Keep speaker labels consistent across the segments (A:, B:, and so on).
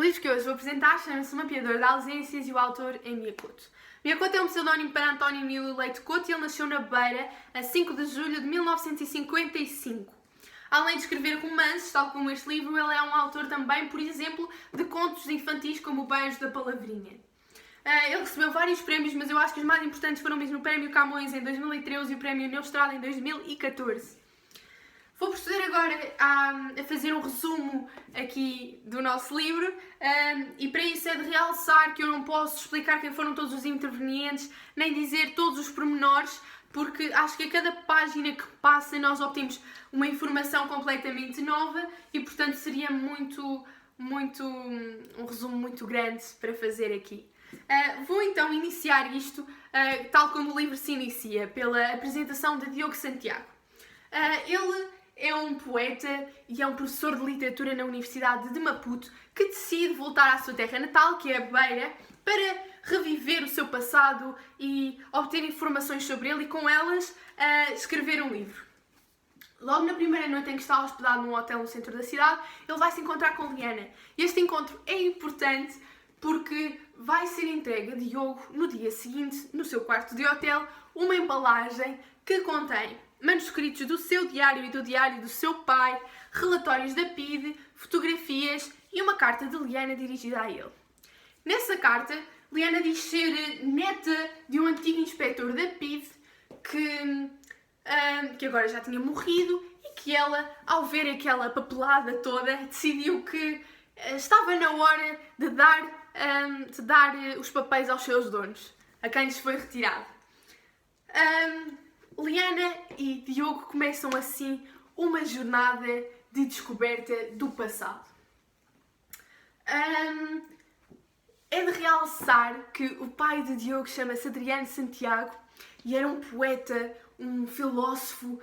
A: O livro que hoje vou apresentar chama-se O Mapeador de Ausências e o autor é Mia Couto. Mia Couto é um pseudónimo para António Emílio Leite Couto e ele nasceu na Beira a 5 de julho de 1955. Além de escrever romances, tal como este livro, ele é um autor também, por exemplo, de contos infantis como O Beijo da Palavrinha. Ele recebeu vários prémios, mas eu acho que os mais importantes foram mesmo o Prémio Camões em 2013 e o Prémio Neustrada em 2014. Vou proceder agora a fazer um resumo aqui do nosso livro e para isso é de realçar que eu não posso explicar quem foram todos os intervenientes, nem dizer todos os pormenores, porque acho que a cada página que passa nós obtemos uma informação completamente nova e, portanto, seria um resumo muito grande para fazer aqui. Vou então iniciar isto tal como o livro se inicia, pela apresentação de Diogo Santiago. Ele é um poeta e é um professor de literatura na Universidade de Maputo que decide voltar à sua terra natal, que é a Beira, para reviver o seu passado e obter informações sobre ele e com elas escrever um livro. Logo na primeira noite em que está hospedado num hotel no centro da cidade, ele vai se encontrar com Liana. E este encontro é importante porque vai ser entregue a Diogo no dia seguinte, no seu quarto de hotel, uma embalagem que contém manuscritos do seu diário e do diário do seu pai, relatórios da PIDE, fotografias e uma carta de Liana dirigida a ele. Nessa carta, Liana diz ser neta de um antigo inspetor da PIDE que agora já tinha morrido e que ela, ao ver aquela papelada toda, decidiu que estava na hora de dar os papéis aos seus donos, a quem lhes foi retirado. Liana e Diogo começam assim uma jornada de descoberta do passado. É de realçar que o pai de Diogo chama-se Adriano Santiago e era um poeta, um filósofo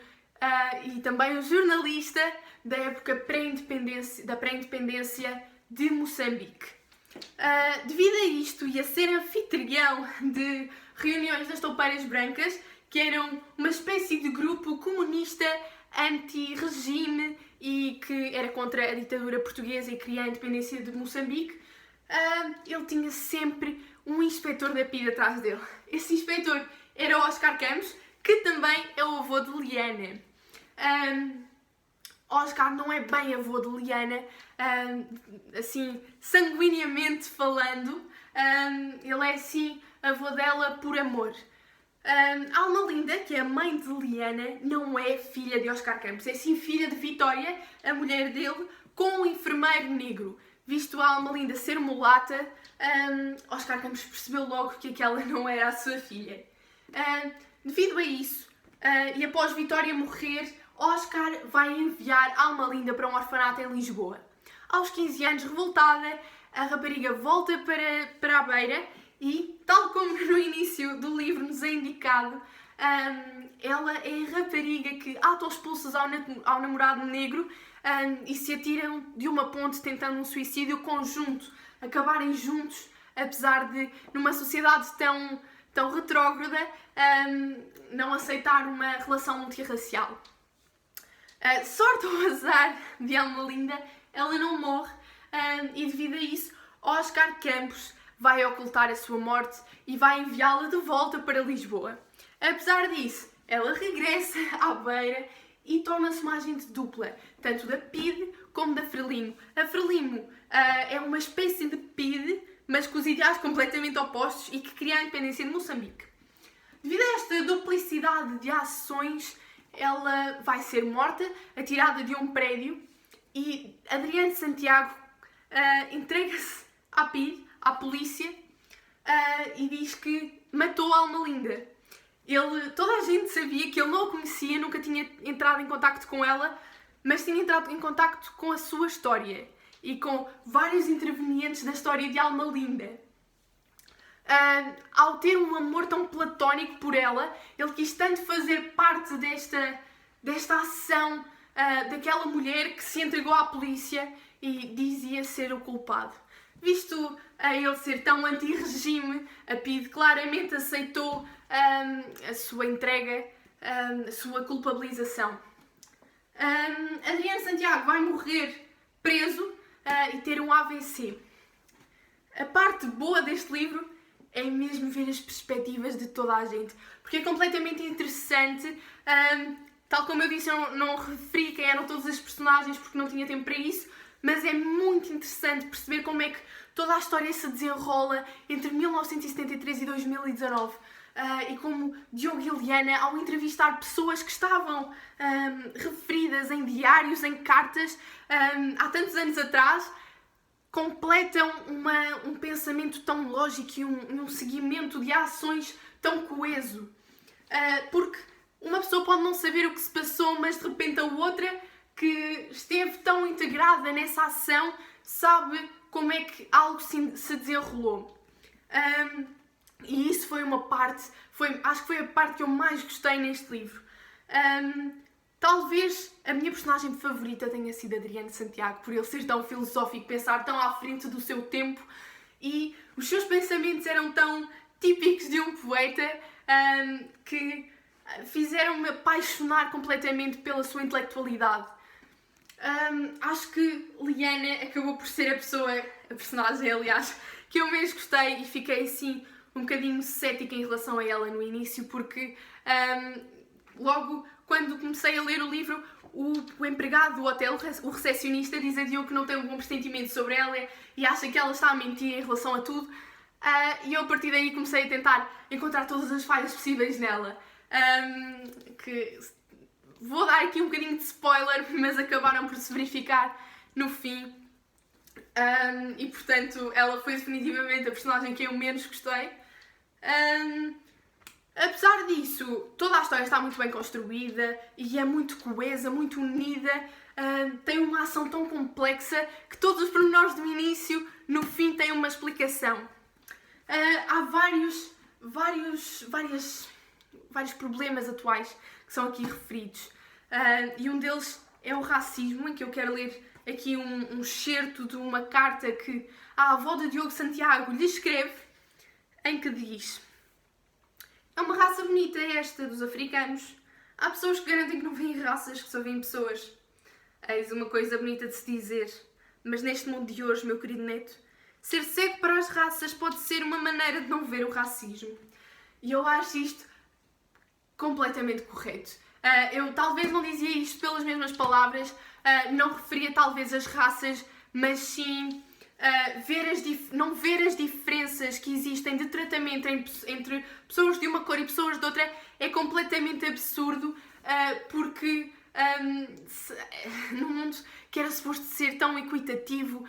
A: e também um jornalista da época da pré-independência de Moçambique. Devido a isto e a ser anfitrião de reuniões das Toupeiras Brancas, que eram uma espécie de grupo comunista anti-regime e que era contra a ditadura portuguesa e queria a independência de Moçambique, ele tinha sempre um inspetor da PIDE atrás dele. Esse inspetor era o Oscar Campos, que também é o avô de Liana. Oscar não é bem avô de Liana, assim, sanguineamente falando, ele é sim avô dela por amor. Alma-Linda, que é a mãe de Liana, não é filha de Oscar Campos, é sim filha de Vitória, a mulher dele, com um enfermeiro negro. Visto a Alma-Linda ser mulata, Oscar Campos percebeu logo que aquela não era a sua filha. Devido a isso, e após Vitória morrer, Oscar vai enviar Alma-Linda para um orfanato em Lisboa. Aos 15 anos, revoltada, a rapariga volta para a Beira e, tal como no início do livro nos é indicado, ela é a rapariga que auto-expulsa ao namorado negro e se atiram de uma ponte tentando um suicídio conjunto, acabarem juntos, apesar de, numa sociedade tão retrógrada, não aceitar uma relação multirracial. Sorte ou azar de Alma-Linda, ela não morre e devido a isso, Oscar Campos vai ocultar a sua morte e vai enviá-la de volta para Lisboa. Apesar disso, ela regressa à Beira e torna-se uma agente dupla, tanto da PIDE como da Frelimo. A Frelimo é uma espécie de PIDE, mas com os ideais completamente opostos e que cria a independência de Moçambique. Devido a esta duplicidade de ações, ela vai ser morta, atirada de um prédio e Adriano Santiago entrega-se à PIDE, à polícia, e diz que matou a Alma-Linda. Toda a gente sabia que ele não a conhecia, nunca tinha entrado em contacto com ela, mas tinha entrado em contacto com a sua história e com vários intervenientes da história de Alma-Linda. Ao ter um amor tão platónico por ela, ele quis tanto fazer parte desta ação daquela mulher que se entregou à polícia e dizia ser o culpado. Visto a ele ser tão anti-regime, a PIDE claramente aceitou a sua entrega, a sua culpabilização. Adriano Santiago vai morrer preso e ter um AVC. a parte boa deste livro é mesmo ver as perspectivas de toda a gente, porque é completamente interessante. Tal como eu disse, eu não referi quem eram todos os personagens porque não tinha tempo para isso, mas é muito interessante perceber como é que toda a história se desenrola entre 1973 e 2019. E como Diogo e Liana, ao entrevistar pessoas que estavam referidas em diários, em cartas, há tantos anos atrás, completam um pensamento tão lógico e um seguimento de ações tão coeso. Porque uma pessoa pode não saber o que se passou, mas de repente a outra, que esteve tão integrada nessa ação, sabe como é que algo se desenrolou. E isso foi uma parte, acho que foi a parte que eu mais gostei neste livro. Talvez a minha personagem favorita tenha sido Adriano Santiago, por ele ser tão filosófico, pensar tão à frente do seu tempo, e os seus pensamentos eram tão típicos de um poeta que fizeram-me apaixonar completamente pela sua intelectualidade. Acho que Liana acabou por ser a personagem, aliás, que eu mesmo gostei, e fiquei assim um bocadinho cética em relação a ela no início, porque logo quando comecei a ler o livro, o empregado do hotel, o recepcionista, diz a Diogo que não tem um bom pressentimento sobre ela e acha que ela está a mentir em relação a tudo. E eu a partir daí comecei a tentar encontrar todas as falhas possíveis nela. Que vou dar aqui um bocadinho de spoiler, mas acabaram por se verificar no fim. E portanto ela foi definitivamente a personagem que eu menos gostei. Apesar disso, toda a história está muito bem construída e é muito coesa, muito unida. Tem uma ação tão complexa que todos os pormenores do início, no fim, têm uma explicação. Há vários problemas atuais que são aqui referidos. E um deles é o racismo, em que eu quero ler aqui um excerto de uma carta que a avó de Diogo Santiago lhe escreve, em que diz: "É uma raça bonita esta dos africanos. Há pessoas que garantem que não veem raças, que só veem pessoas. Eis uma coisa bonita de se dizer. Mas neste mundo de hoje, meu querido neto, ser cego para as raças pode ser uma maneira de não ver o racismo." E eu acho isto completamente correto. Eu talvez não dizia isto pelas mesmas palavras, não referia talvez as raças, mas sim não ver as diferenças que existem de tratamento entre pessoas de uma cor e pessoas de outra é completamente absurdo, porque num mundo que era suposto ser tão equitativo,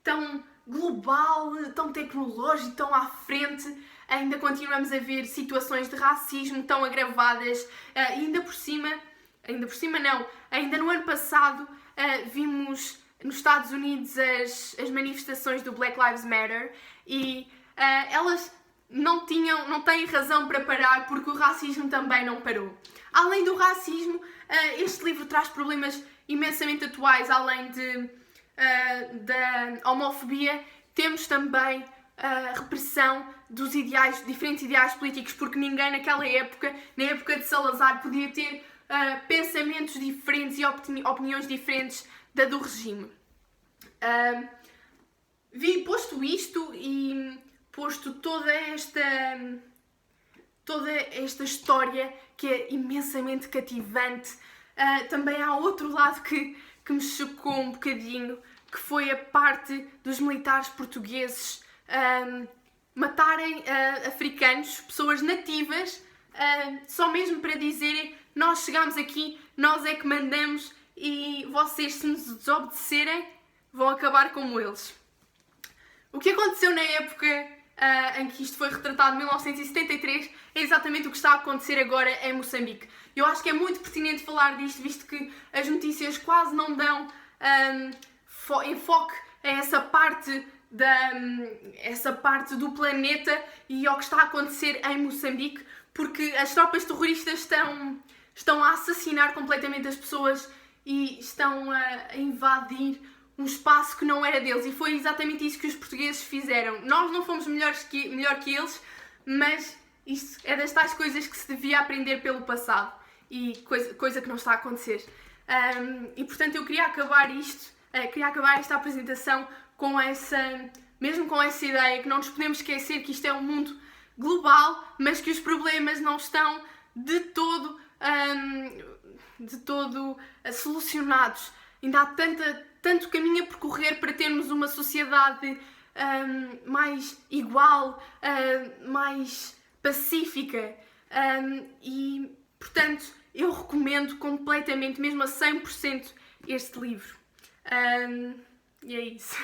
A: tão global, tão tecnológico, tão à frente, ainda continuamos a ver situações de racismo tão agravadas. Ainda no ano passado vimos nos Estados Unidos as manifestações do Black Lives Matter e elas não têm razão para parar, porque o racismo também não parou. Além do racismo, este livro traz problemas imensamente atuais. Além da homofobia, temos também a repressão dos diferentes ideais políticos, porque ninguém naquela época, na época de Salazar, podia ter pensamentos diferentes e opiniões diferentes da do regime. Posto isto e posto toda esta história que é imensamente cativante, também há outro lado que me chocou um bocadinho, que foi a parte dos militares portugueses matarem africanos, pessoas nativas, só mesmo para dizerem: nós chegámos aqui, nós é que mandamos, e vocês, se nos desobedecerem, vão acabar como eles. O que aconteceu na época em que isto foi retratado, em 1973, é exatamente o que está a acontecer agora em Moçambique. Eu acho que é muito pertinente falar disto, visto que as notícias quase não dão enfoque a essa parte do planeta e ao que está a acontecer em Moçambique, porque as tropas terroristas estão a assassinar completamente as pessoas e estão a invadir um espaço que não era deles, e foi exatamente isso que os portugueses fizeram. Nós não fomos melhor que eles, mas isto é das tais coisas que se devia aprender pelo passado, e coisa que não está a acontecer. E portanto eu queria acabar esta apresentação com essa mesmo com essa ideia que não nos podemos esquecer que isto é um mundo global, mas que os problemas não estão de todo solucionados. Ainda há tanto caminho a percorrer para termos uma sociedade mais igual, mais pacífica. E, portanto, eu recomendo completamente, mesmo a 100%, este livro. E é isso.